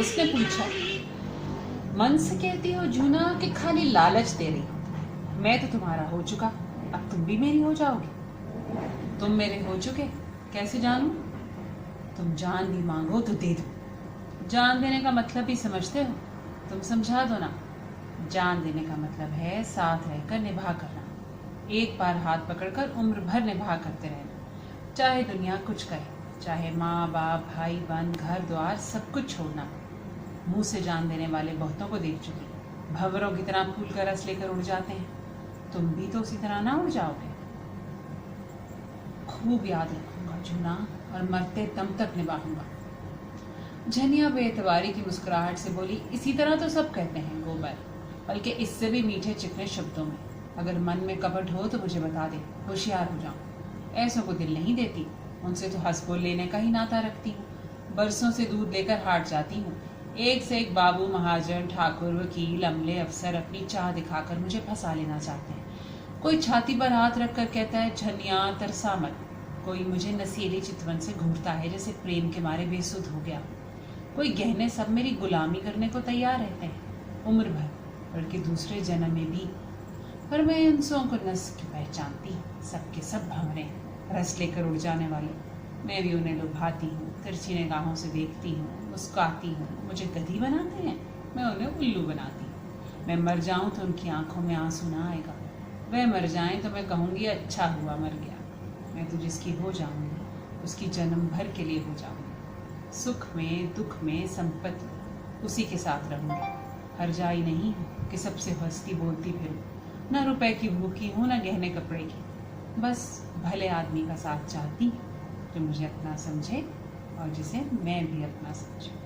उसने पूछा। मन से कहती हो जूना कि खाली लालच दे रही हो? मैं तो तुम्हारा हो चुका, अब तुम भी मेरी हो जाओगी। तुम मेरे हो चुके, कैसे जानूं? तुम जान भी मांगो तो दे दो। जान देने का मतलब ही समझते हो? तुम समझा दो ना। जान देने का मतलब है साथ रहकर निभा करना, एक बार हाथ पकड़कर उम्र भर निभा करते रहना, चाहे दुनिया कुछ कहे, चाहे माँ बाप भाई बहन घर द्वार सब कुछ छोड़ना। मुंह से जान देने वाले बहुतों को देख चुकी, भंवरों की तरह फूल का रस लेकर उड़ जाते हैं। तुम भी तो उसी तरह ना उड़ जाओगे? खूब याद रखूंगा जूना, और मरते दम तक निभाऊंगा। झनिया बेएतबारी की मुस्कुराहट से बोली, इसी तरह तो सब कहते हैं गोबर, बल्कि इससे भी मीठे चिकने शब्दों में। अगर मन में कपट हो तो मुझे बता दे, होशियार हो जाऊं। ऐसों को दिल नहीं देती, उनसे तो हंस बोल लेने का ही नाता रखती हूँ। बरसों से दूध लेकर हाट जाती हूँ, एक से एक बाबू महाजन ठाकुर वकील अमले अफसर अपनी चाह दिखाकर मुझे फंसा लेना चाहते हैं। कोई छाती पर हाथ रखकर कहता है झनिया तरसा मत, कोई मुझे नसीली चितवन से घूरता है जैसे प्रेम के मारे बेसुध हो गया। कोई गहने सब मेरी गुलामी करने को तैयार रहते हैं, उम्र भर, बल्कि दूसरे जन्म में भी। पर मैं इंसों को नस की पहचानती, सबके सब भंवरे रस लेकर उड़ जाने वाले। मैं भी उन्हें लुभाती हूँ, तिरछी निगाहों से देखती हूँ, मुस्कुराती हूँ। मुझे गधी बनाते हैं, मैं उन्हें उल्लू बनाती हूँ। मैं मर जाऊँ तो उनकी आंखों में आंसू ना आएगा, वह मर जाएं तो मैं कहूँगी अच्छा हुआ मर गया। मैं तो जिसकी हो जाऊँगी उसकी जन्म भर के लिए हो जाऊँगी। सुख में दुख में संपत्ति उसी के साथ रहूँगी। हरजाई नहीं हूँ कि सबसे हंसती बोलती फिरूँ, न रुपए की भूखी हूँ न गहने कपड़े की। बस भले आदमी का साथ चाहती हूँ जो मुझे अपना समझे और जिसे मैं भी अपना समझूं।